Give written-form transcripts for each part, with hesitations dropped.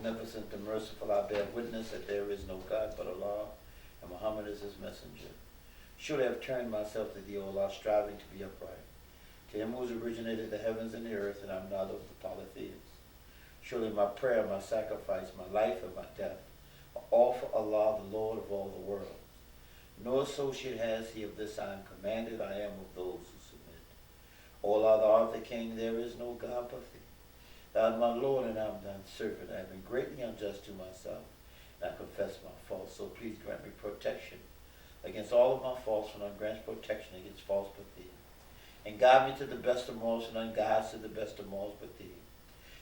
beneficent, the merciful, I bear witness that there is no God but Allah, and Muhammad is his messenger. Surely I have turned myself to thee, O Allah, striving to be upright. To him who has originated the heavens and the earth, and I am not of the polytheists. Surely my prayer, my sacrifice, my life, and my death are all for Allah, the Lord of all the worlds. No associate has he of this I am commanded, I am of those who submit. O Allah, thou art the King, there is no God but thee. Thou art my Lord, and I am thine servant. I have been greatly unjust to myself, and I confess my faults. So please grant me protection against all of my faults, and grant protection against false but thee. And guide me to the best of morals, and none guides to the best of morals but thee.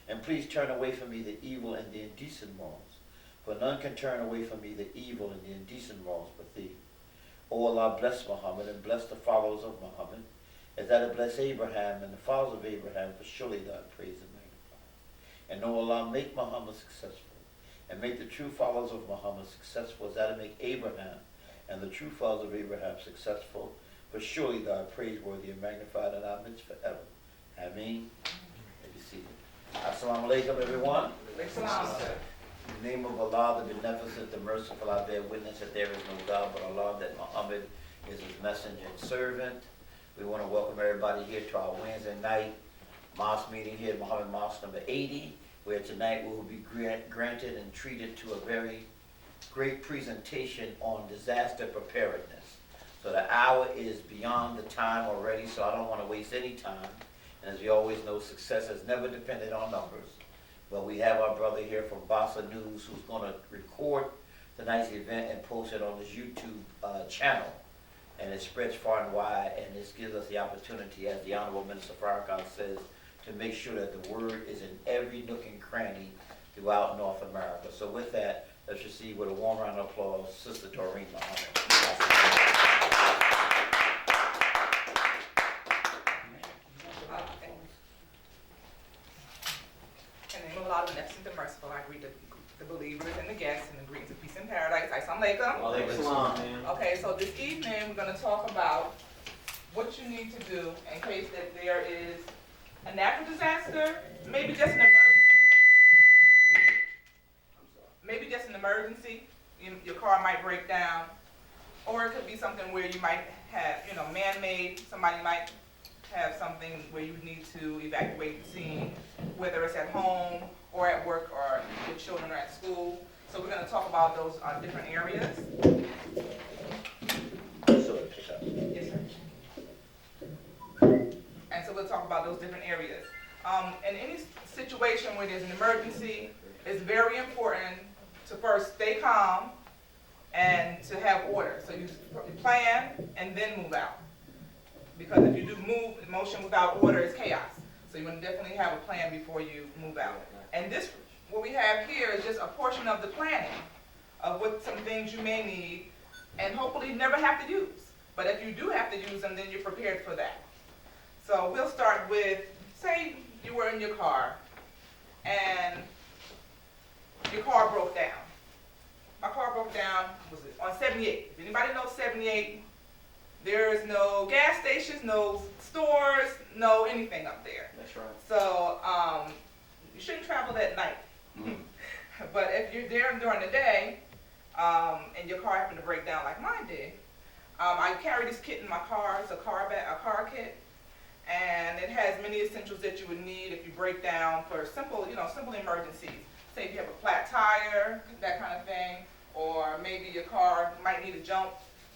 And please turn away from me the evil and the indecent morals, for none can turn away from me the evil and the indecent morals but thee. O Allah, bless Muhammad, and bless the followers of Muhammad, as thou didst bless Abraham and the fathers of Abraham, for surely thou art praised and magnified. And O Allah, make Muhammad successful, and make the true followers of Muhammad successful, as thou didst make Abraham and the true followers of Abraham successful, for surely thou art praiseworthy and magnified in our midst forever. Ameen. May be seated. Assalamu alaikum, everyone. In the name of Allah, the beneficent, the merciful, I bear witness that there is no God but Allah, that Muhammad is his messenger and servant. We want to welcome everybody here to our Wednesday night Mosque meeting here at Muhammad Mosque number 80, where tonight we will be granted and treated to a very great presentation on disaster preparedness. So the hour is beyond the time already, so I don't want to waste any time. And as we always know, success has never depended on numbers. But we have our brother here from BASA News who's going to record tonight's event and post it on his YouTube channel. And it spreads far and wide, and this gives us the opportunity, as the Honorable Minister Farrakhan says, to make sure that the word is in every nook and cranny throughout North America. So with that, let's receive with a warm round of applause, Sister Doreen Muhammad. In the name of Allah, the Beneficent, the Merciful, I greet the believers and the guests and the greetings of peace and paradise. Assalamu alaikum. Okay, so this evening we're going to talk about what you need to do in case that there is a natural disaster, maybe just an emergency. Your car might break down, or it could be something where you might have, man-made. Somebody might have something where you need to evacuate the scene, whether it's at home or at work or your children are at school. So we're going to talk about those different areas. Yes, sir. And so we'll talk about those different areas. In any situation where there's an emergency, it's very important to first stay calm and to have order. So you plan and then move out. Because if you do motion without order, it's chaos. So you want to definitely have a plan before you move out. And this, what we have here, is just a portion of the planning of what some things you may need and hopefully never have to use. But if you do have to use them, then you're prepared for that. So we'll start with, say you were in your car and your car broke down. My car broke down, on 78. If anybody knows 78, there is no gas stations, no stores, no anything up there. That's right. So you shouldn't travel at night. But if you're there during the day and your car happened to break down like mine did, I carry this kit in my car. It's a car kit, and it has many essentials that you would need if you break down for simple emergencies. Say if you have a flat tire, that kind of thing, or maybe your car might need a jump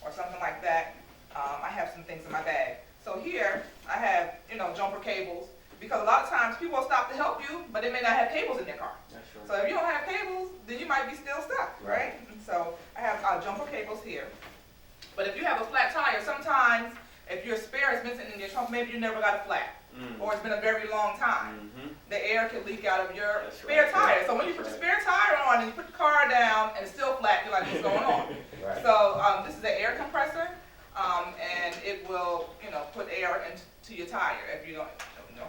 or something like that. I have some things in my bag. So here I have, jumper cables, because a lot of times people will stop to help you, but they may not have cables in their car. That's right. So if you don't have cables, then you might be still stuck, right? So I have jumper cables here. But if you have a flat tire, sometimes if your spare is missing in your trunk, maybe you never got it flat, or it's been a very long time. The air can leak out of your spare tire. So when you put the spare tire on and you put the car down and it's still flat, you're like, what's going on? Right. So this is an air compressor. And it will, put air into your tire if you don't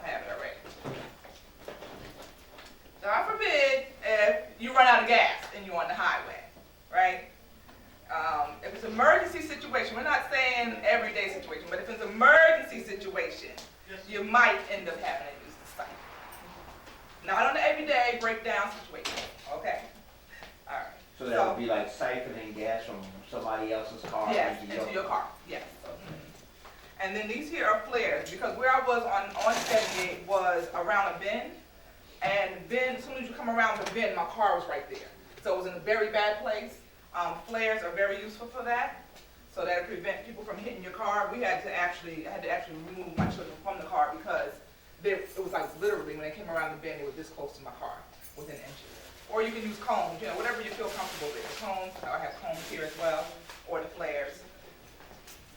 have it already. God forbid if you run out of gas and you're on the highway, right? If it's an emergency situation, we're not saying everyday situation, but if it's an emergency situation, you might end up having to use the site. Not on the everyday breakdown situation, okay? would be like siphoning gas from somebody else's car Yes, into your car, yes. Okay. And then these here are flares, because where I was on 78 was around a bend, and then as soon as you come around the bend, my car was right there. So it was in a very bad place. Flares are very useful for that, so that it prevent people from hitting your car. I had to actually remove my children from the car because it was like literally when they came around the bend, they were this close to my car, within inches. Or you can use cones, whatever you feel comfortable with. The cones, I have cones here as well, or the flares.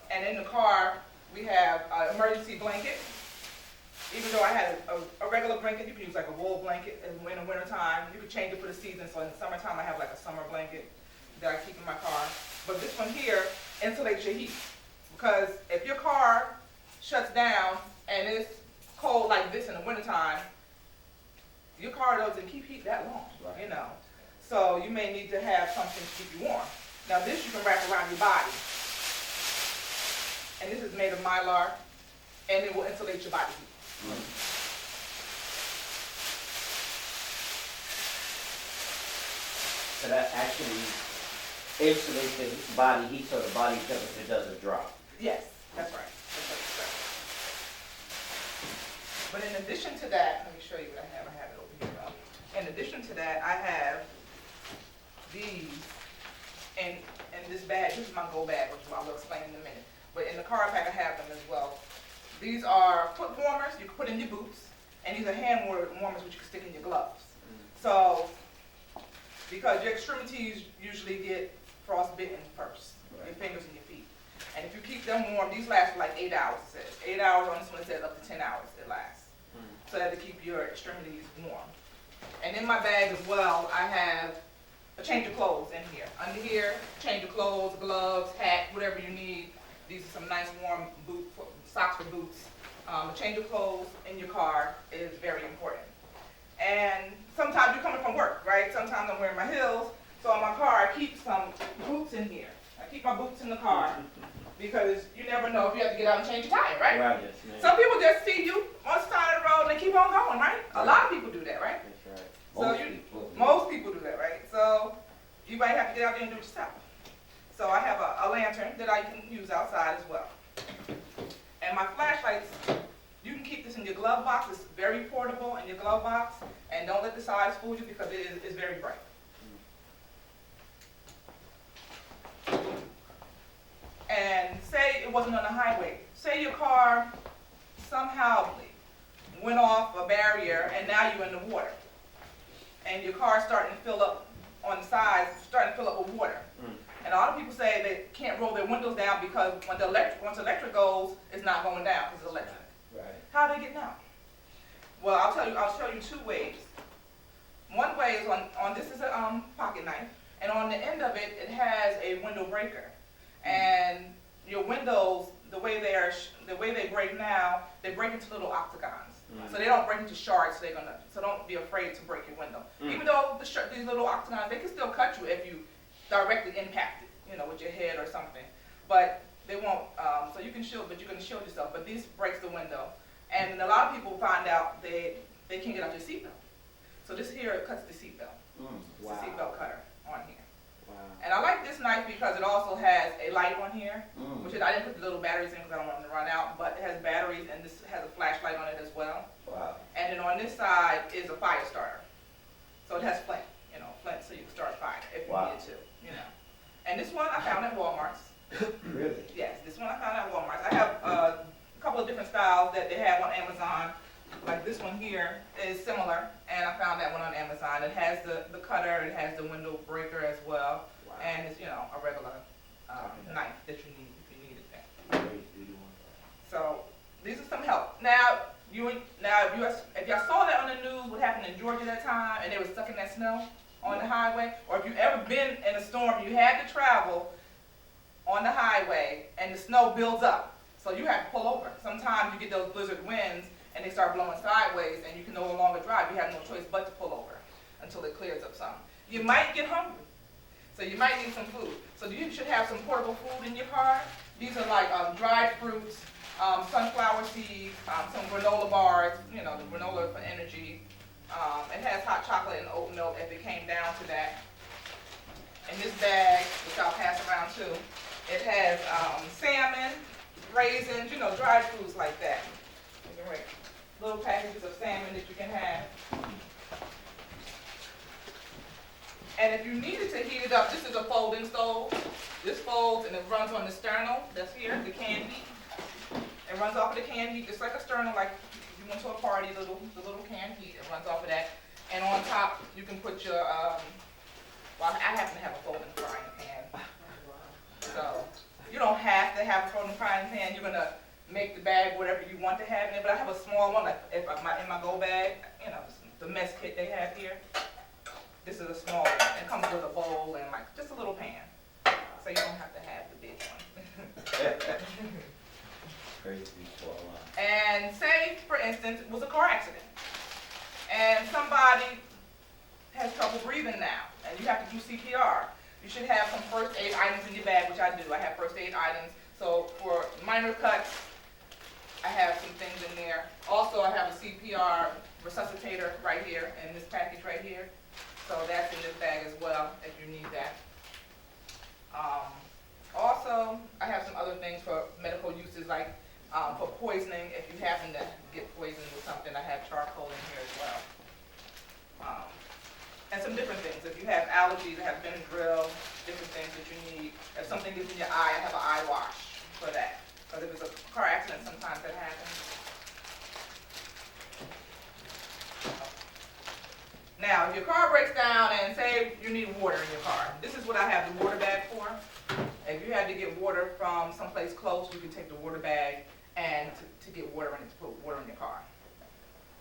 And in the car, we have an emergency blanket. Even though I had a regular blanket, you can use like a wool blanket in the winter time. You could change it for the season. So in the summertime, I have like a summer blanket that I keep in my car. But this one here insulates your heat. Because if your car shuts down and it's cold like this in the wintertime, your car doesn't keep heat that long, So you may need to have something to keep you warm. Now this you can wrap around your body. And this is made of mylar, and it will insulate your body heat. So that actually insulates the body heat so the body temperature doesn't drop. Yes, that's right. But in addition to that, let me show you what I have. I have it over here. In addition to that, I have these in this bag. This is my go bag, which I will explain in a minute. But in the car pack, I have them as well. These are foot warmers you can put in your boots, and these are hand warmers which you can stick in your gloves. So, because your extremities usually get frostbitten first, your fingers and your feet. And if you keep them warm, these last for like 8 hours, it says. 8 hours on this one, it says up to 10 hours it lasts. So that to keep your extremities warm. And in my bag as well, I have a change of clothes in here. Under here, change of clothes, gloves, hat, whatever you need. These are some nice warm socks for boots. A change of clothes in your car is very important. And sometimes you're coming from work, right? Sometimes I'm wearing my heels. So in my car, I keep some boots in here. I keep my boots in the car because you never know if you have to get out and change your tire, right? Right, yes, ma'am. Some people just see you on the side of the road and they keep on going, right? A lot of people do that, right? That's right. So most people do that, right? So you might have to get out there and do it yourself. So I have a lantern that I can use outside as well. And my flashlights, you can keep this in your glove box. It's very portable in your glove box. And don't let the size fool you because it is very bright. And say it wasn't on the highway. Say your car somehow went off a barrier and now you're in the water. And your car's starting to fill up on the sides, starting to fill up with water. And a lot of people say they can't roll their windows down because when once electric goes, it's not going down because it's electric. Right. How do they get down? Well, I'll show you two ways. One way is on this is a pocket knife, and on the end of it, it has a window breaker. And your windows, the way they break now, they break into little octagons. So they don't break into shards. So don't be afraid to break your window. Even though these little octagons, they can still cut you if you directly impact it, with your head or something. But they won't. So you can shield, but you're going to shield yourself. But this breaks the window, and a lot of people find out they can't get out your seatbelt. So this here cuts the seatbelt. It's a seatbelt cutter on here. Wow. And I like this knife because it also has a light on here, which I didn't put the little batteries in because I don't want them to run out, but it has batteries and this has a flashlight on it as well. Wow. And then on this side is a fire starter. So it has flint, flint so you can start a fire if you needed to, And this one I found at Walmart's. Really? Yes, this one I found at Walmart's. I have a couple of different styles that they have on Amazon. Like this one here is similar, and I found that one on Amazon. It has the cutter, it has the window breaker as well, and it's a regular knife that you need if you need it. So these are some help. Now if y'all saw that on the news, what happened in Georgia that time, and they were sucking that snow on the highway, or if you've ever been in a storm, you had to travel on the highway, and the snow builds up, so you have to pull over. Sometimes you get those blizzard winds, and they start blowing sideways, and you can no longer drive. You have no choice but to pull over until it clears up some. You might get hungry, so you might need some food. So you should have some portable food in your car. These are like dried fruits, sunflower seeds, some granola bars, the granola for energy. It has hot chocolate and oat milk if it came down to that. in this bag, which I'll pass around too, it has salmon, raisins, you know, dried foods like that. You can write little packages of salmon that you can have. And if you needed to heat it up, this is a folding stove. This folds and it runs on the sternal that's here, the canned heat. It runs off of the canned heat, just like a sternal, like if you went to a party, the little canned heat, it runs off of that. And on top, you can put your, well, I happen to have a folding frying pan. So, you don't have to have a folding frying pan. You're gonna make the bag whatever you want to have in it, but I have a small one, like if in my go bag, you know, the mess kit they have here. This is a small one. It comes with a bowl and like just a little pan. So you don't have to have the big one. Crazy for a lot. And say, for instance, it was a car accident. And somebody has trouble breathing now, and you have to do CPR. You should have some first aid items in your bag, which I do. I have first aid items. So for minor cuts, I have some things in there. Also, I have a CPR resuscitator right here in this package right here. So that's in this bag as well, if you need that. Also, I have some other things for medical uses, like for poisoning. If you happen to get poisoned with something, I have charcoal in here as well. And some different things. If you have allergies, I have Benadryl, different things that you need. If something gets in your eye, I have an eye wash for that. Because if it's a car accident, sometimes that happens. Now, if your car breaks down and say you need water in your car, this is what I have the water bag for. If you had to get water from someplace close, you can take the water bag and to get water in it, to put water in your car.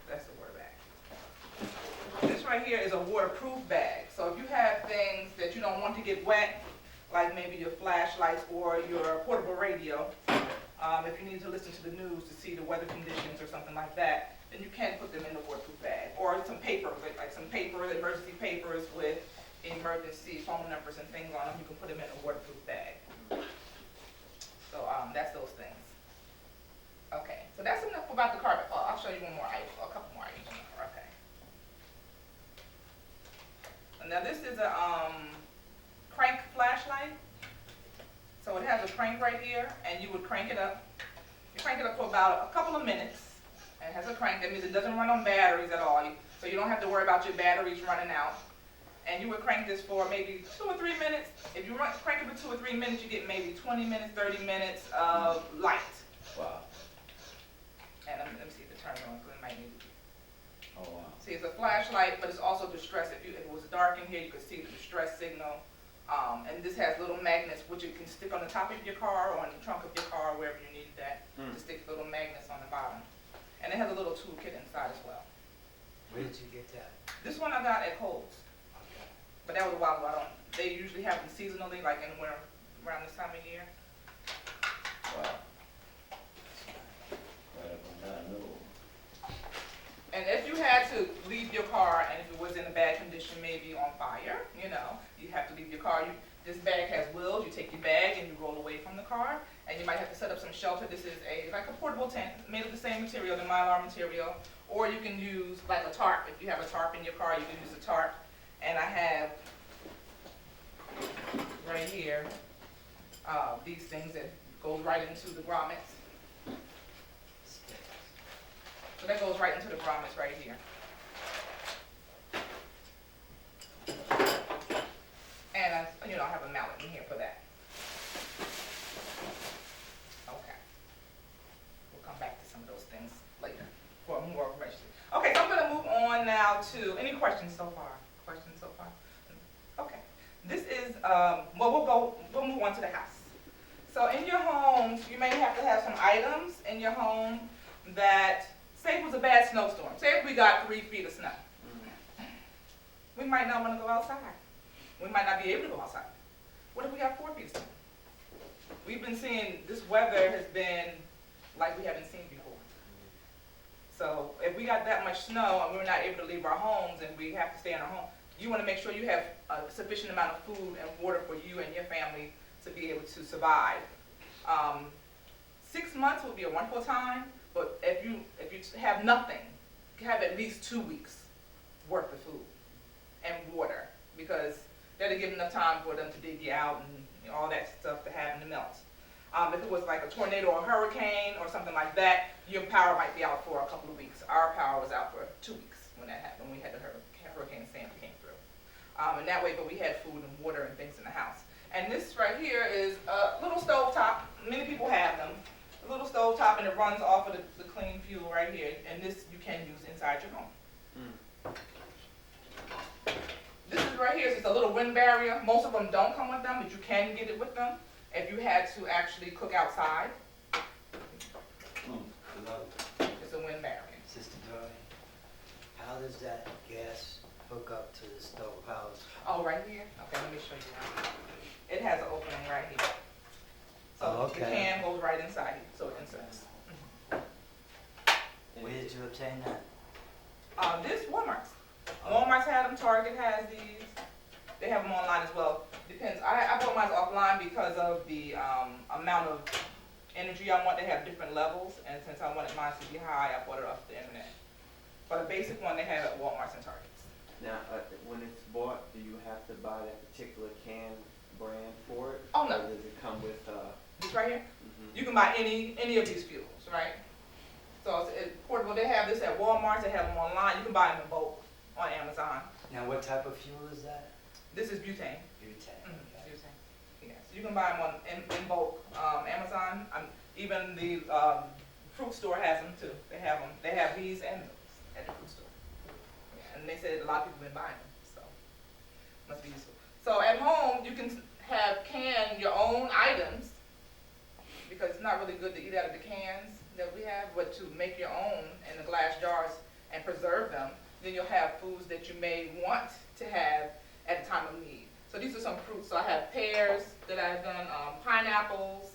That's the water bag. This right here is a waterproof bag. So if you have things that you don't want to get wet, like maybe your flashlights or your portable radio, if you need to listen to the news to see the weather conditions or something like that, then you can put them in the waterproof bag. Or some paper, like some paper, emergency papers with emergency phone numbers and things on them, you can put them in a waterproof bag. So that's those things. Okay, so that's enough about the carpet. Oh, I'll show you one more item, a couple more items. Okay. Now this is a crank flashlight. So it has a crank right here, and you would crank it up. You crank it up for about a couple of minutes, and it has a crank. That means it doesn't run on batteries at all, so you don't have to worry about your batteries running out. And you would crank this for maybe 2 or 3 minutes. If you crank it for 2 or 3 minutes, you get maybe 20 minutes, 30 minutes of light. Wow. And let me see if it turns on, because it might need to be. Oh, wow. See, it's a flashlight, but it's also distress. If it was dark in here, you could see the distress signal. And this has little magnets, which you can stick on the top of your car or on the trunk of your car, wherever you need that, to stick little magnets on the bottom. And it has a little toolkit inside as well. Where did you get that? This one I got at Kohl's, Okay. but that was a while ago. They usually have them seasonally, like in winter, around this time of year. Wow. Right up on that, no. And if you had to leave your car, and if it was in a bad condition, maybe on fire, you know, you have to leave your car. This bag has wheels. You take your bag and you roll away from the car, and you might have to set up some shelter. This is like a portable tent made of the same material, the Mylar material, or you can use like a tarp. If you have a tarp in your car, you can use a tarp. And I have right here these things that goes right into the grommets. So that goes right into the grommets right here. And I have a mallet in here for that. Okay. We'll come back to some of those things later for more information. Okay, so I'm going to move on now to, any questions so far? Questions so far? Okay. This is, we'll move on to the house. So in your homes, you may have to have some items in your home that, say it was a bad snowstorm. Say if we got 3 feet of snow. We might not want to go outside. We might not be able to go outside. What if we got 4 feet of snow? We've been seeing, this weather has been like we haven't seen before. So if we got that much snow and we're not able to leave our homes and we have to stay in our home, you want to make sure you have a sufficient amount of food and water for you and your family to be able to survive. 6 months would be a wonderful time, but if you have nothing, you have at least 2 weeks worth of food and water, because That'll give enough time for them to dig you out and all that stuff to happen to melt. If it was like a tornado or a hurricane or something like that, your power might be out for a couple of weeks. Our power was out for 2 weeks when that happened. We had the Hurricane Sandy came through. And that way, but we had food and water and things in the house. And this right here is a little stove top. Many people have them. A little stove top, and it runs off of the clean fuel right here. And this you can use inside your home. This is right here is just a little wind barrier. Most of them don't come with them, but you can get it with them if you had to actually cook outside. It's a wind barrier. Sister Doreen, how does that gas hook up to the stove house? Oh, right here? Okay, let me show you one. It has an opening right here. So Oh, the okay. can goes right inside here, so it inserts. Where did you obtain that? This Walmart's. Walmart's had them, Target has these. They have them online as well. Depends. I bought mine offline because of the amount of energy I want. They have different levels, and since I wanted mine to be high, I bought it off the internet. But a basic one they have at Walmart's and Target's. Now, when it's bought, do you have to buy that particular can brand for it? Oh, no. Or does it come with, This right here? You can buy any of these fuels, right? So it's portable. They have this at Walmart. They have them online. You can buy them in bulk on Amazon. Now, what type of fuel is that? This is butane. Butane. Okay. Butane. Yeah. So you can buy them in bulk. Amazon. Even the fruit store has them too. They have them. They have these and those at the fruit store. Yeah, and they said a lot of people have been buying them. So must be useful. So at home you can can your own items, because it's not really good to eat out of the cans that we have, but to make your own in the glass jars and preserve them, then you'll have foods that you may want to have at a time of need. So these are some fruits. So I have pears that I've done, pineapples,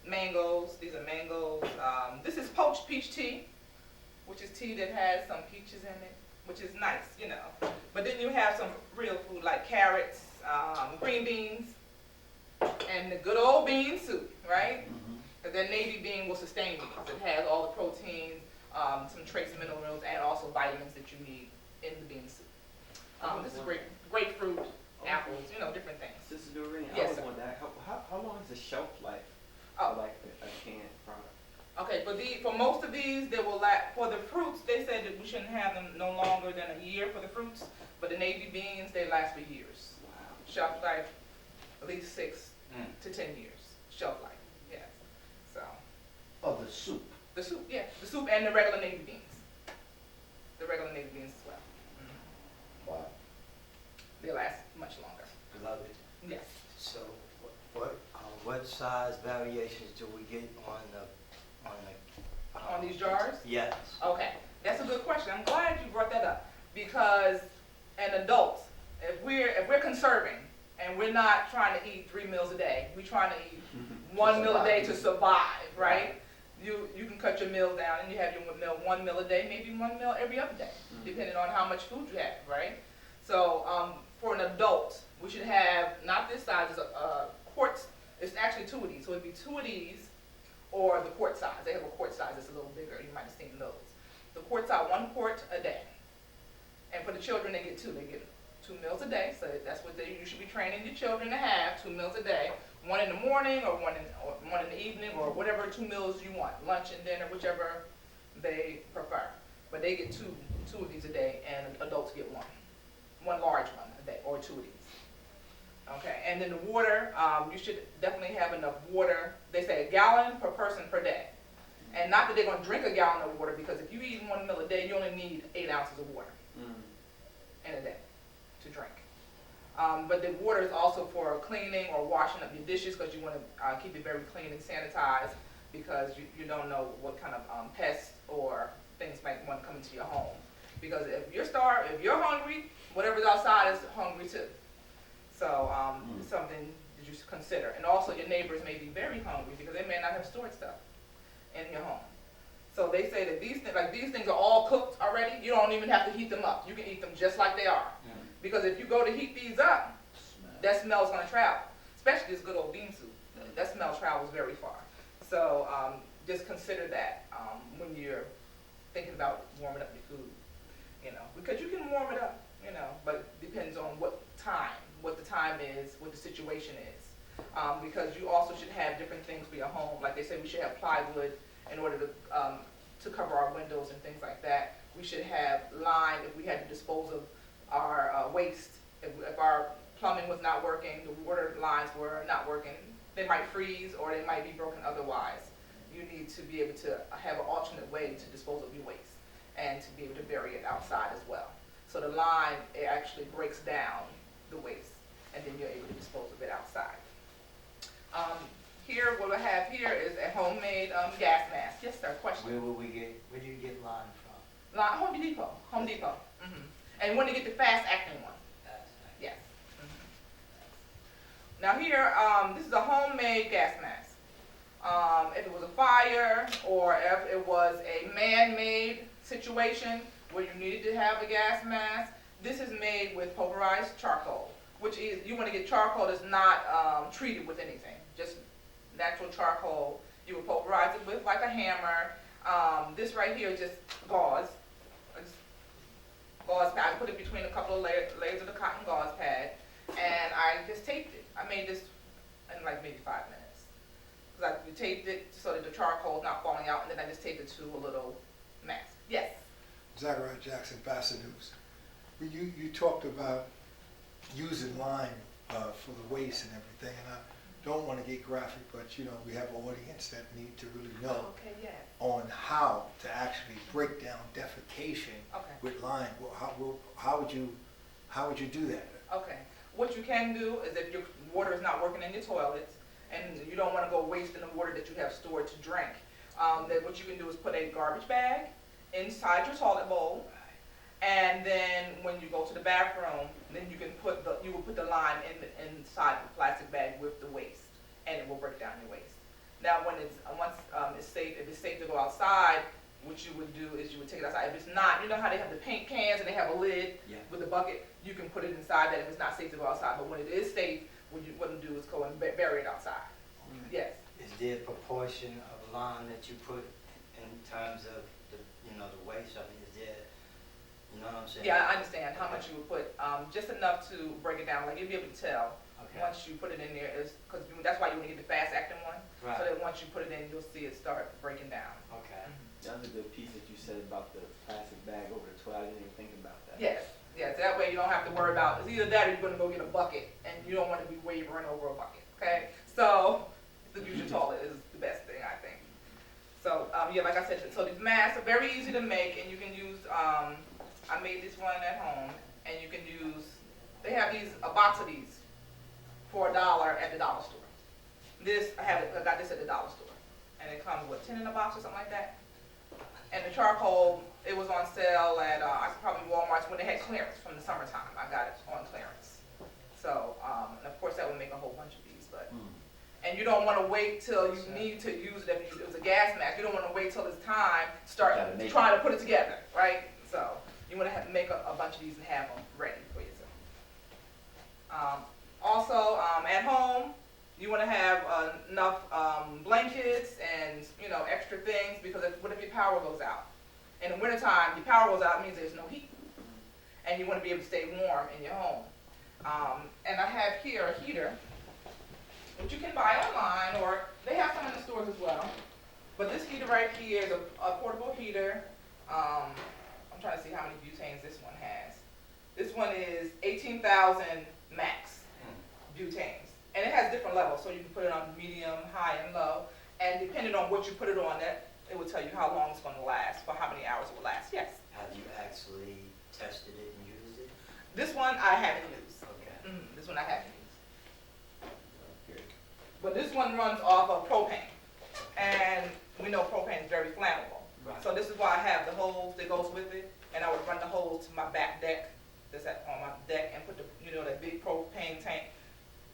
mangoes. These are mangoes. This is poached peach tea, which is tea that has some peaches in it, which is nice, you know. But then you have some real food like carrots, green beans, and the good old bean soup, right? Because that navy bean will sustain you because it has all the proteins, some trace minerals, and also vitamins that you need in the bean soup. This is grapefruit, apples, you know, different things. Sister Doreen, I Yes, was sir. wondering, how long is the shelf life Oh. for like a canned product? Okay, for most of these, they will last. For the fruits, they said that we shouldn't have them no longer than a year for the fruits. But the navy beans, they last for years. Wow. Shelf life, at least 6 to 10 years. Shelf life, yes. So Oh, the soup. the soup, yeah, the soup and the regular navy beans. The regular navy beans as well. Wow. They last much longer. Love it. Yes. So, what size variations do we get on On these jars? Yes. Okay, that's a good question. I'm glad you brought that up, because an adult, if we're conserving and we're not trying to eat 3 meals a day, we're trying to eat 1 meal a day to survive, right? You can cut your meals down and you have your meal 1 meal a day, maybe 1 meal every other day, depending on how much food you have, right? So for an adult, we should have not this size, it's a quart. It's actually 2 of these, so it'd be 2 of these. Or the quart size. They have a quart size that's a little bigger. You might have seen those. The quart size, 1 quart a day. And for the children, they get 2. They get 2 meals a day. So that's what you should be training your children to have, 2 meals a day. 1 in the morning or one in the evening, or whatever 2 meals you want. Lunch and dinner, whichever they prefer. But they get two of these a day, and adults get 1. 1 large one a day, or 2 of these. Okay, and then the water, you should definitely have enough water. They say 1 gallon per person per day. And not that they're going to drink 1 gallon of water, because if you eat 1 meal a day, you only need 8 ounces of water in a day to drink. But the water is also for cleaning or washing up your dishes, because you want to keep it very clean and sanitized, because you don't know what kind of pests or things might want to come into your home. Because if you're starved, if you're hungry, whatever's outside is hungry too. So it's something that you should consider. And also your neighbors may be very hungry because they may not have stored stuff in your home. So they say that these things are all cooked already. You don't even have to heat them up. You can eat them just like they are. Because if you go to heat these up, that smell is going to travel. Especially this good old bean soup. That smell travels very far. So just consider that when you're thinking about warming up your food. You know, because you can warm it up, you know, but it depends on what time, what the time is, what the situation is. Because you also should have different things for your home. Like they say, we should have plywood in order to cover our windows and things like that. We should have line if we had to dispose of our waste. If our plumbing was not working, the water lines were not working, they might freeze or they might be broken otherwise. You need to be able to have an alternate way to dispose of your waste and to be able to bury it outside as well. So the line, it actually breaks down the waste, and then you're able to dispose of it outside. Here, what I have here is a homemade gas mask. Yes, sir, question? Where do you get lime from? Home Depot. Home Depot. And when to get the fast acting one. Yes. Now here, this is a homemade gas mask. If it was a fire or if it was a man-made situation where you needed to have a gas mask, this is made with pulverized charcoal, which is, you want to get charcoal that's not treated with anything, just natural charcoal. You would pulverize it with like a hammer. This right here is just gauze. Gauze pad. I put it between a couple of layers of the cotton gauze pad, and I just taped it. I made this in like maybe 5 minutes. Because I taped it so that the charcoal is not falling out, and then I just taped it to a little mask. Yes? Zachariah Jackson, BASA News. You talked about using lime for the waste and everything, and I don't want to get graphic, but you know, we have an audience that need to really know Okay, yes. on how to actually break down defecation Okay. with lime. How would you do that? Okay. What you can do is if your water is not working in your toilets and you don't want to go wasting the water that you have stored to drink, then what you can do is put a garbage bag inside your toilet bowl, and then when you go to the bathroom, then you will put the lime inside the plastic bag with the waste, and it will break down your waste. Now, once it's safe, if it's safe to go outside, what you would do is you would take it outside. If it's not, you know how they have the paint cans and they have a lid with a bucket, you can put it inside that if it's not safe to go outside. But when it is safe, what you want to do is go and bury it outside. Yes. Is there a proportion of lime that you put in terms of the waste? I mean, is there, you know what I'm saying? Yeah, I understand how much you would put, just enough to break it down. Like you'll be able to tell once you put it in there, because that's why you want to get the fast acting one. Right. So that once you put it in, you'll see it start breaking down. Okay. That was a good piece that you said about the plastic bag over the toilet. I didn't even think about that. Yes, yes. That way you don't have to worry about, it's either that or you're going to go get a bucket, and you don't want to be wavering over a bucket. Okay, so the use your toilet is the best thing, I think. So yeah, like I said, so these masks are very easy to make, and you can use. I made this one at home, and you can use. They have a box of these for $1 at the dollar store. I got this at the dollar store, and it comes with 10 in a box or something like that. And the charcoal, it was on sale at probably Walmart's when they had clearance from the summertime. I got it on clearance. So, and of course that would make a whole bunch of these, but. And you don't want to wait till you need to use it. If it was a gas mask, you don't want to wait till it's time to start trying to put it together, right? So you want to make a bunch of these and have them ready for yourself. Also, at home, you want to have enough blankets and extra things, because what if your power goes out? In the wintertime, your power goes out, it means there's no heat, and you want to be able to stay warm in your home. And I have here a heater, which you can buy online, or they have some in the stores as well. But this heater right here is a portable heater. I'm trying to see how many butanes this one has. This one is 18,000 max butanes. And it has different levels, so you can put it on medium, high, and low. And depending on what you put it on, it will tell you how long it's going to last, for how many hours it will last. Yes? Have you actually tested it and used it? This one I haven't used. Okay. This one I haven't used. But this one runs off of propane. And we know propane is very flammable. Right. So this is why I have the hose that goes with it. And I would run the hose to my back deck, that's on my deck, and put that big propane tank.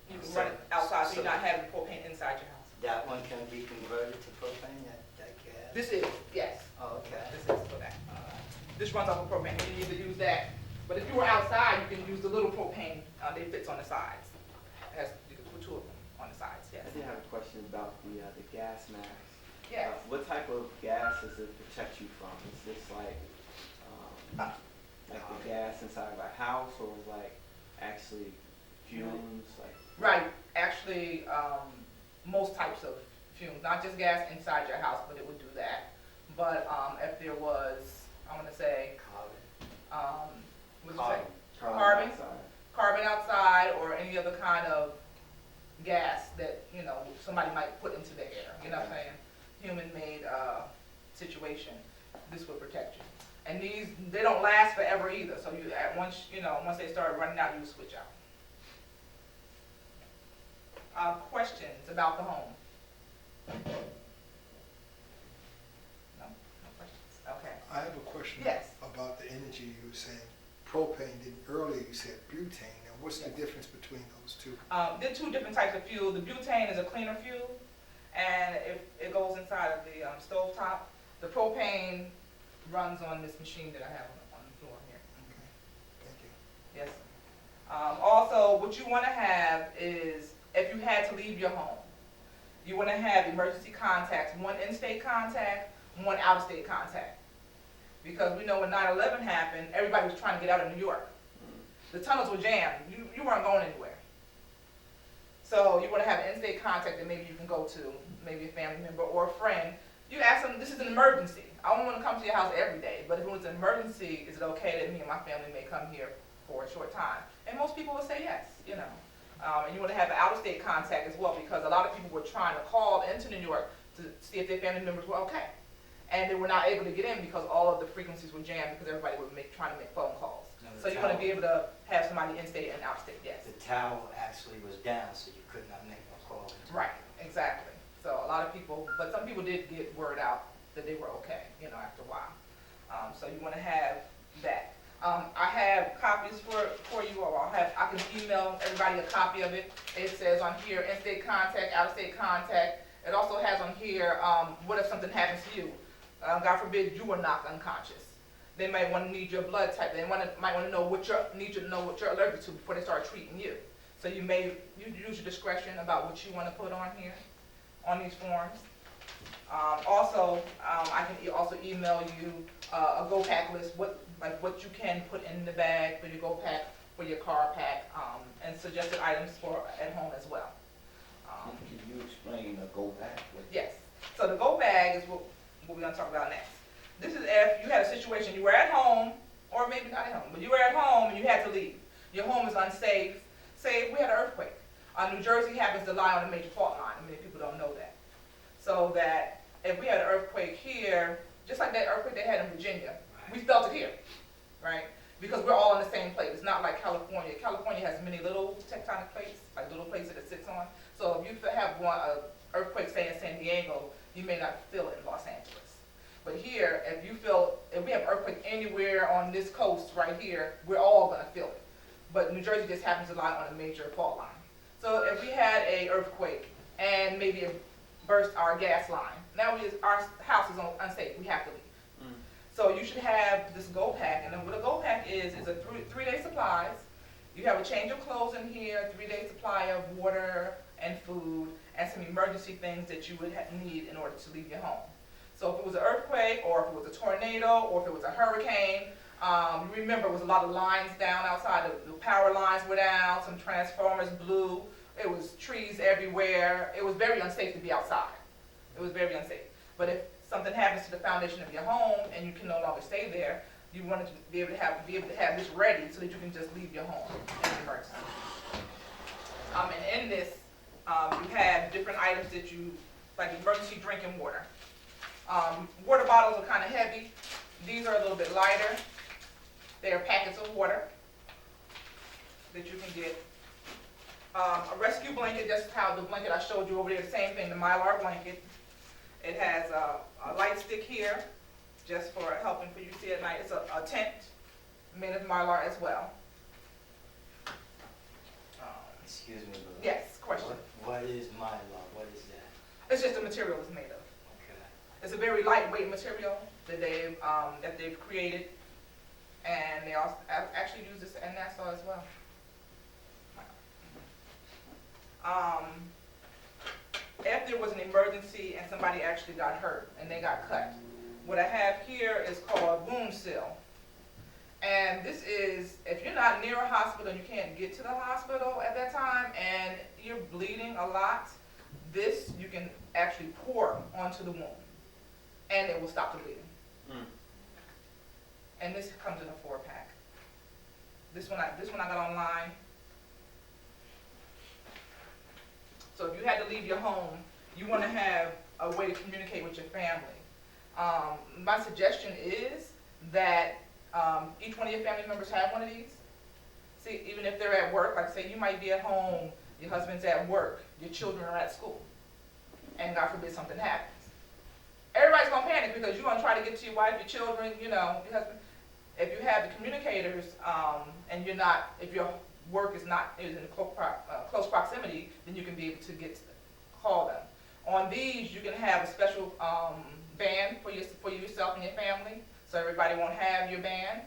You can run it outside, so you're not having propane inside your house. That one can be converted to propane, that gas? This is, yes. Oh, okay. This is for that. All right. This runs off of propane. You need to use that. But if you were outside, you can use the little propane. They fits on the sides. You can put two of them on the sides. Yes. I did have a question about the gas mask. Yes. What type of gas does it protect you from? Is this like the gas inside of a house, or is like actually fumes, like? Right, actually, most types of fumes, not just gas inside your house, but it would do that. But, if there was, I wanna say, what'd you say? Carbon? Outside. Carbon outside or any other kind of gas that, you know, somebody might put into the air, you know what I'm saying? Human-made, situation, this would protect you. And these, they don't last forever either, so you, once they start running out, you switch out. Questions about the home? No? No questions? Okay. I have a question Yes. about the energy you were saying. Propane, then earlier you said butane. Now, what's the Yes. difference between those two? There are two different types of fuel. The butane is a cleaner fuel, and it goes inside of the stove top. The propane runs on this machine that I have on the floor here. Okay, thank you. Yes. Also, what you want to have is, if you had to leave your home, you want to have emergency contacts, one in-state contact, one out-of-state contact. Because we know when 9/11 happened, everybody was trying to get out of New York. The tunnels were jammed. You weren't going anywhere. So you want to have an in-state contact that maybe you can go to, maybe a family member or a friend. You ask them, this is an emergency. I don't want to come to your house every day, but if it was an emergency, is it okay that me and my family may come here for a short time? And most people will say yes, you know. And you want to have an out-of-state contact as well, because a lot of people were trying to call into New York to see if their family members were okay. And they were not able to get in because all of the frequencies were jammed because everybody was trying to make phone calls. No, the So you want to tower- be able to have somebody in-state and out-of-state, yes. The tower actually was down, so you could not make a call. Right, exactly. So a lot of people, but some people did get word out that they were okay, you know, after a while. So you want to have that. I have copies for you all. I can email everybody a copy of it. It says on here, in-state contact, out-of-state contact. It also has on here, what if something happens to you? God forbid you were knocked unconscious. They might want to need your blood type. They might want to know need you to know what you're allergic to before they start treating you. So you use your discretion about what you want to put on here, on these forms. Also, I can also email you a go pack list, what you can put in the bag for your go pack, for your car pack, and suggested items for at home as well. Can you explain a go back? Yes. So the go bag is what we're going to talk about next. This is if you had a situation, you were at home, or maybe not at home, but you were at home and you had to leave. Your home is unsafe. Say if we had an earthquake. New Jersey happens to lie on a major fault line. Many people don't know that. So that if we had an earthquake here, just like that earthquake they had in Virginia, we felt it here, right? Because we're all in the same plate. It's not like California. California has many little tectonic plates, like little plates that it sits on. So if you have one earthquake, say in San Diego, you may not feel it in Los Angeles. But here, if we have earthquake anywhere on this coast right here, we're all gonna feel it. But New Jersey just happens to lie on a major fault line. So if we had a earthquake and maybe it burst our gas line, now our house is unsafe, we have to leave. So you should have this go pack, and then what a go pack is a three-day supplies. You have a change of clothes in here, 3-day supply of water and food, and some emergency things that you would need in order to leave your home. So if it was an earthquake, or if it was a tornado, or if it was a hurricane, you remember it was a lot of lines down outside, the power lines were down, some transformers blew, it was trees everywhere. It was very unsafe to be outside. It was very unsafe. But if something happens to the foundation of your home and you can no longer stay there, you wanted to be able to have this ready so that you can just leave your home in an emergency. And in this, you have different items that like emergency drinking water. Water bottles are kind of heavy. These are a little bit lighter. They are packets of water that you can get. A rescue blanket, just how the blanket I showed you over there, the same thing, the Mylar blanket. It has a light stick here, just for helping for you see at night. It's a tent made of Mylar as well. Excuse me, but. Yes, question. What is Mylar? What is that? It's just the material it's made of. Okay. It's a very lightweight material that they've created, and they also actually use this at NASA as well. If there was an emergency and somebody actually got hurt and they got cut, what I have here is called wound seal. And this is, if you're not near a hospital and you can't get to the hospital at that time and you're bleeding a lot, this you can actually pour onto the wound and it will stop the bleeding. Mm. And this comes in a 4-pack. This one I got online. So if you had to leave your home, you want to have a way to communicate with your family. My suggestion is that each one of your family members have one of these. See, even if they're at work, like say you might be at home, your husband's at work, your children are at school, and God forbid something happens. Everybody's gonna panic because you're gonna try to get to your wife, your children, you know, your husband. If you have the communicators, and you're not, if your work is in close proximity, then you can be able to call them. On these, you can have a special band for yourself and your family, so everybody won't have your band.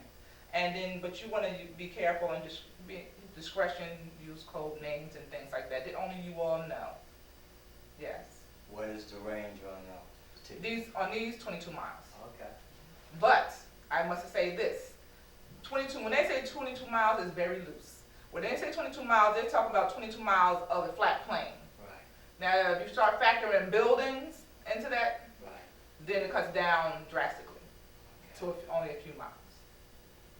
And then, but you want to be careful and just be discretion, use code names and things like that only you all know. Yes. What is the range on These 22 miles. Okay. But I must say this: 22. When they say 22 miles, it's very loose. When they say 22 miles, they're talking about 22 miles of a flat plane. Right. Now, if you start factoring buildings into that, Right. then it cuts down drastically to only a few miles.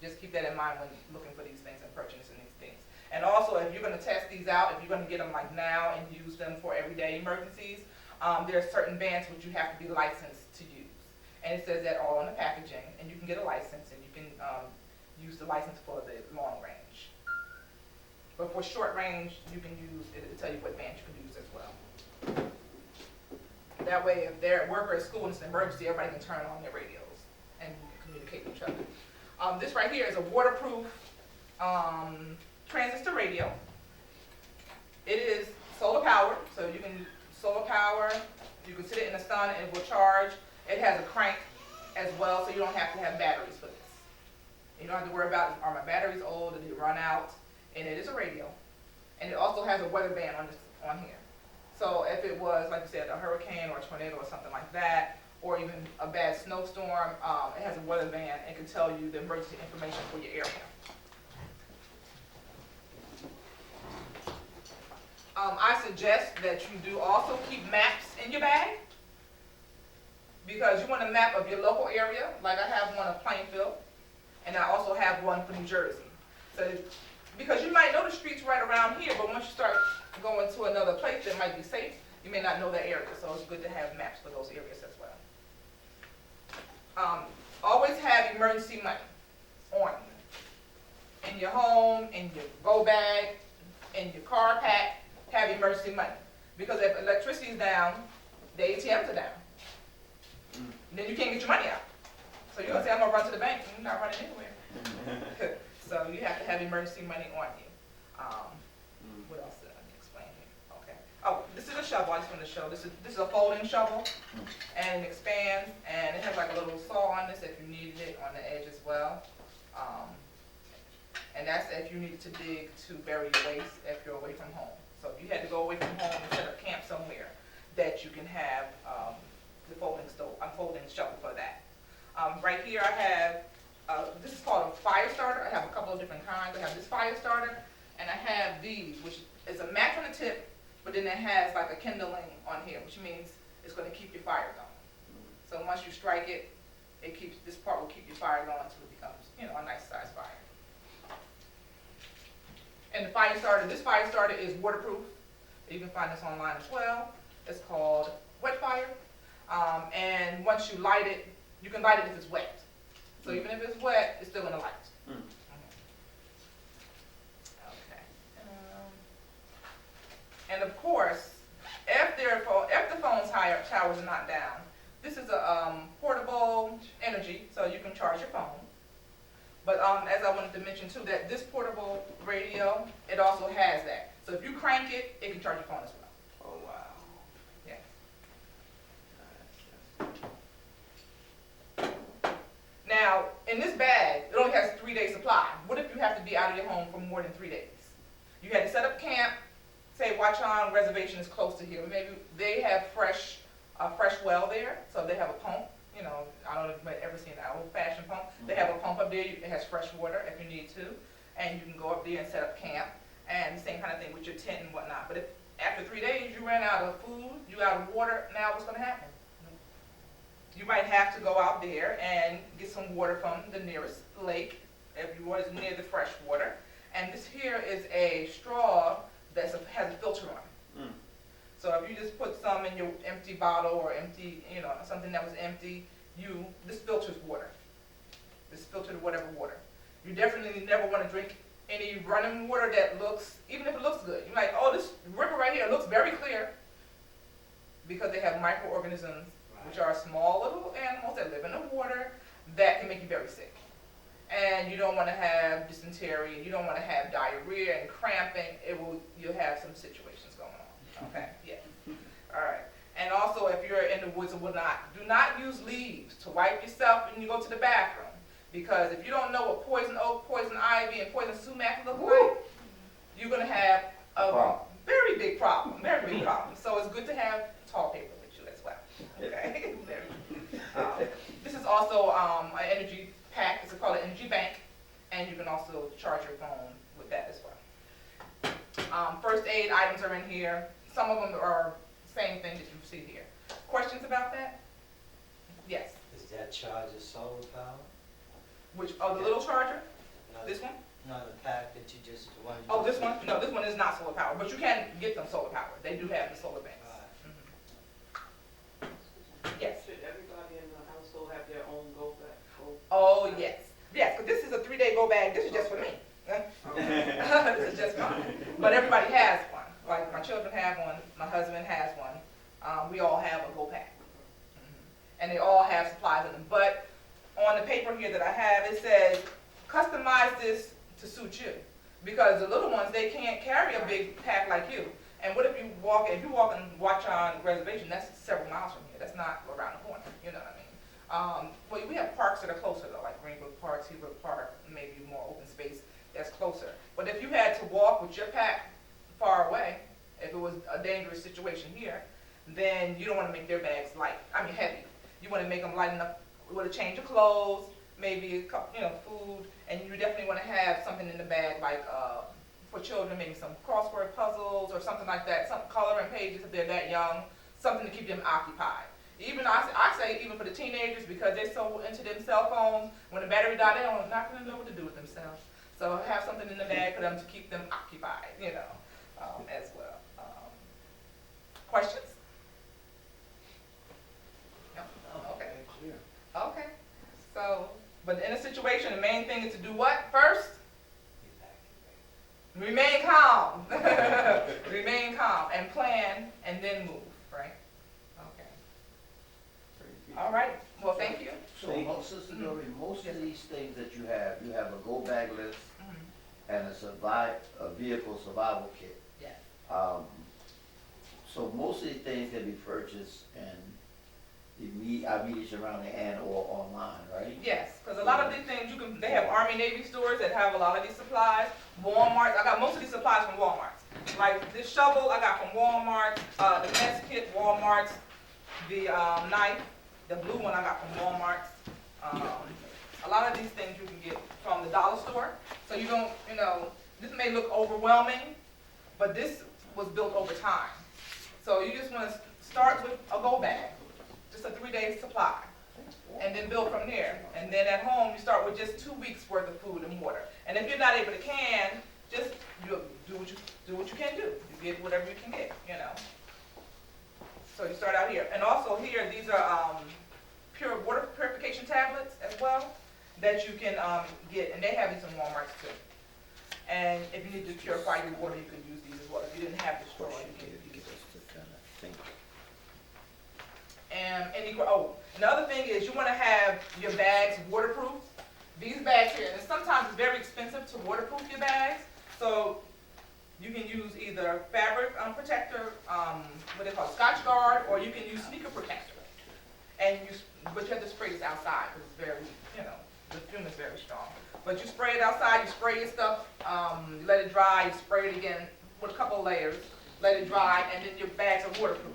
Just keep that in mind when looking for these things and purchasing these things. And also, if you're going to test these out, if you're going to get them like now and use them for everyday emergencies, there are certain bands which you have to be licensed to use. And it says that all on the packaging, and you can get a license, and you can use the license for the long range. But for short range, you can use, it'll tell you what band you can use as well. That way, if they're at work or at school and it's an emergency, everybody can turn on their radios and communicate with each other. This right here is a waterproof transistor radio. It is solar powered, so you can solar power. You can sit it in the sun and it will charge. It has a crank as well, so you don't have to have batteries for this. You don't have to worry about, are my batteries old, did they run out? And it is a radio. And it also has a weather band on here. So if it was, like you said, a hurricane or a tornado or something like that, or even a bad snowstorm, it has a weather band and can tell you the emergency information for your area. I suggest that you do also keep maps in your bag, because you want a map of your local area. Like I have one of Plainfield, and I also have one for New Jersey. So, because you might know the streets right around here, but once you start going to another place that might be safe, you may not know that area. So it's good to have maps for those areas as well. Always have emergency money on you. In your home, in your go bag, in your car pack, have emergency money. Because if electricity is down, the ATMs are down. Then you can't get your money out. So you're going to say, I'm going to run to the bank, and you're not running anywhere. So you have to have emergency money on you. What else did I explain here? Okay. Oh, this is a shovel. I just want to show. This is a folding shovel, and it expands, and it has like a little saw on this if you needed it on the edge as well. And that's if you needed to dig to bury your waste if you're away from home. So if you had to go away from home and set up camp somewhere, that you can have the folding shovel for that. Right here I have, this is called a fire starter. I have a couple of different kinds. I have this fire starter, and I have these, which is a match on the tip, but then it has like a kindling on here, which means it's going to keep your fire going. So once you strike it, this part will keep your fire going until it becomes, a nice size fire. And the fire starter, this fire starter is waterproof. You can find this online as well. It's called Wet Fire. And once you light it, you can light it if it's wet. So even if it's wet, it's still gonna light. Okay. And of course, if the phone's towers are not down, this is a portable energy, so you can charge your phone. But as I wanted to mention too, that this portable radio, it also has that. So if you crank it, it can charge your phone as well. Oh, wow. Yeah. Now, in this bag, it only has a 3-day supply. What if you have to be out of your home for more than 3 days? You had to set up camp, say Watchon reservation is close to here. Maybe they have fresh well there, so they have a pump. you know, I don't know if you've ever seen that old fashioned pump. They have a pump up there, it has fresh water if you need to, and you can go up there and set up camp, and the same kind of thing with your tent and whatnot. But if after 3 days you ran out of food, you out of water, now what's gonna happen? You might have to go out there and get some water from the nearest lake, if you was near the fresh water. And this here is a straw that has a filter on it. So if you just put some in your empty bottle or empty, you know, something that was empty, this filters water. This filtered whatever water. You definitely never want to drink any running water that looks, even if it looks good. You're like, oh, this river right here looks very clear, because they have microorganisms, which are small little animals that live in the water that can make you very sick. And you don't want to have dysentery, you don't want to have diarrhea and cramping. You'll have some situations going on. Okay, yeah. All right. And also, if you're in the woods and whatnot, do not use leaves to wipe yourself when you go to the bathroom. Because if you don't know what poison oak, poison ivy, and poison sumac look like, you're going to have a very big problem, very big problem. So it's good to have tall paper with you as well. Okay. This is also an energy pack. It's called an energy bank, and you can also charge your phone with that as well. First aid items are in here. Some of them are the same thing that you see here. Questions about that? Yes. Is that charger solar power? The little charger? No, This one? No, the pack that you just, the one you Oh, just- this one? No, this one is not solar power, but you can get them solar power. They do have the solar banks. Yes. Should everybody in the household have their own go bag? Oh, yes. Yes, because this is a 3-day go bag. This is just for me. This is just mine. But everybody has one. Like my children have one. My husband has one. We all have a go pack. And they all have supplies in them. But on the paper here that I have, it says, customize this to suit you. Because the little ones, they can't carry a big pack like you. And what if you walk and watch on reservation, that's several miles from here. That's not around the corner, you know what I mean? Well, we have parks that are closer though, like Greenwood Park, Seabrook Park, maybe more open space that's closer. But if you had to walk with your pack far away, if it was a dangerous situation here, then you don't want to make their bags heavy. You want to make them light enough with a change of clothes, maybe a couple, food, and you definitely want to have something in the bag like for children, maybe some crossword puzzles or something like that, some coloring pages if they're that young, something to keep them occupied. Even I say even for the teenagers, because they're so into them cell phones, when the battery dies, they're not going to know what to do with themselves. So have something in the bag for them to keep them occupied, as well. Questions? No? Okay. Okay. So, but in a situation, the main thing is to do what first? Remain calm. Remain calm and plan and then move, right? Okay. All right. Well, thank you. So, Sister Doreen, most Yes. of these things that you have a go bag list Mhm. and a vehicle survival kit. Yes. So most of these things can be purchased and immediately around the and or online, right? Yes, because a lot of these things they have Army Navy stores that have a lot of these supplies. Walmart, I got most of these supplies from Walmart. Like this shovel I got from Walmart, the mess kit, Walmart, the knife, the blue one I got from Walmart. A lot of these things you can get from the dollar store. So you don't, this may look overwhelming, but this was built over time. So you just want to start with a go bag, just a 3-day supply, and then build from there. And then at home, you start with just 2 weeks worth of food and water. And if you're not able to can, just do what you can do. You get whatever you can get, So you start out here. And also here, these are pure water purification tablets as well that you can get, and they have these in Walmart too. And if you need to purify your water, you can use these as well. If you didn't have the straw, you can use these. And another thing is you want to have your bags waterproof. These bags here, and sometimes it's very expensive to waterproof your bags, so you can use either fabric protector, what they call Scotch Guard, or you can use sneaker protector. But you have to spray this outside because it's very, the fume is very strong. But you spray it outside, you spray your stuff, you let it dry, you spray it again with a couple of layers, let it dry, and then your bags are waterproof.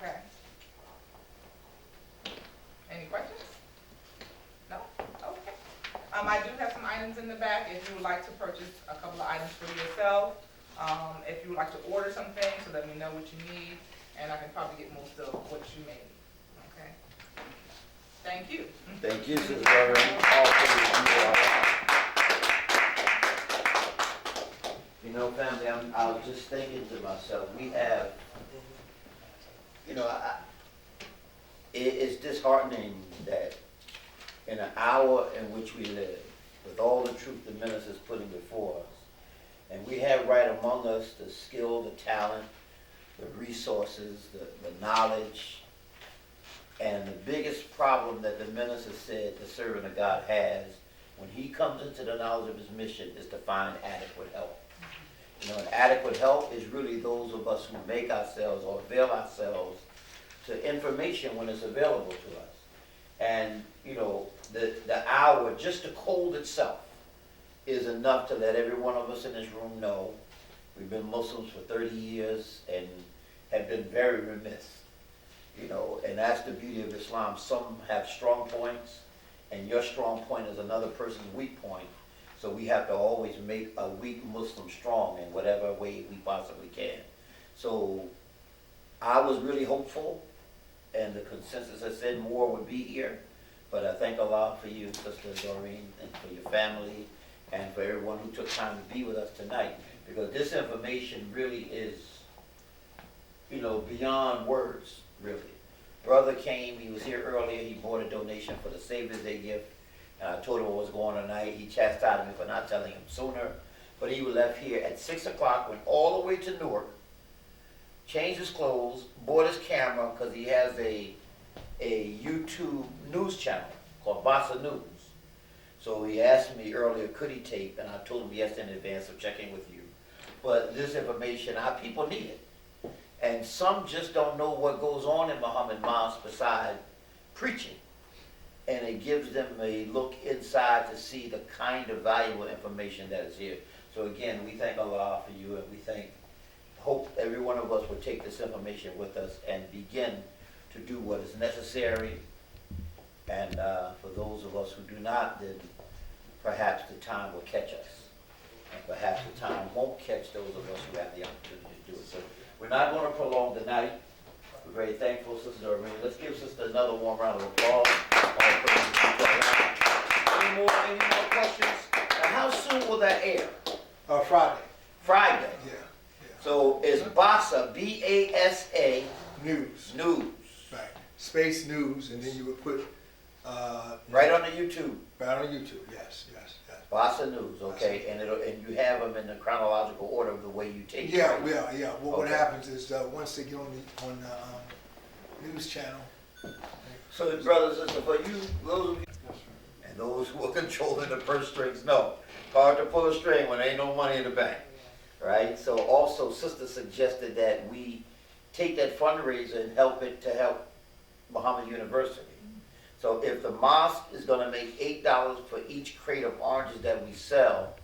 Okay. Any questions? No? Okay. I do have some items in the back if you would like to purchase a couple of items for yourself. If you would like to order some things, so let me know what you need, and I can probably get most of what you may need. Okay? Thank you. Thank you, Sis Doreen. All praise be to Allah. You know, family, I was just thinking to myself, we have, you know, it's disheartening that in an hour in which we live, with all the truth the minister is putting before us, and we have right among us the skill, the talent, the resources, the knowledge, and the biggest problem that the minister said the servant of God has when he comes into the knowledge of his mission is to find adequate help. You know, and adequate help is really those of us who make ourselves or avail ourselves to information when it's available to us. And, you know, the hour, just the cold itself, is enough to let every one of us in this room know we've been Muslims for 30 years and have been very remiss. You know, and that's the beauty of Islam. Some have strong points, and your strong point is another person's weak point. So we have to always make a weak Muslim strong in whatever way we possibly can. So I was really hopeful, and the consensus has said more would be here. But I thank Allah for you, Sister Doreen, and for your family, and for everyone who took time to be with us tonight. Because this information really is, you know, beyond words, really. Brother came, he was here earlier, he bought a donation for the Savior's Day gift. And I told him what was going on tonight. He chastised me for not telling him sooner. But he left here at 6 o'clock, went all the way to Newark, changed his clothes, bought his camera, because he has a YouTube news channel called BASA News. So he asked me earlier, could he tape? And I told him yes in advance of checking with you. But this information, our people need it. And some just don't know what goes on in Muhammad Mosque besides preaching. And it gives them a look inside to see the kind of valuable information that is here. So again, we thank Allah for you, and we hope every one of us will take this information with us and begin to do what is necessary. And for those of us who do not, then perhaps the time will catch us. And perhaps the time won't catch those of us who have the opportunity to do it. So we're not going to prolong the night. We're very thankful, Sister Doreen. Let's give Sister another warm round of applause. Any more questions? Now, how soon will that air? Friday. Friday. Yeah. So it's BASA, B-A-S-A. News. News. Right. Space News, and then you would put. Right on the YouTube. Right on YouTube. Yes. BASA News, okay, and you have them in the chronological order of the way you take Yeah, it. Right? yeah. Well, what happens is once they get on the news channel. So, brothers and sisters, for you, those of you, and those who are controlling the purse strings, know, hard to pull a string when there ain't no money in the bank, right? So, also, Sister suggested that we take that fundraiser and help it to help Muhammad University. So if the mosque is going to make $8 for each crate of oranges that we sell,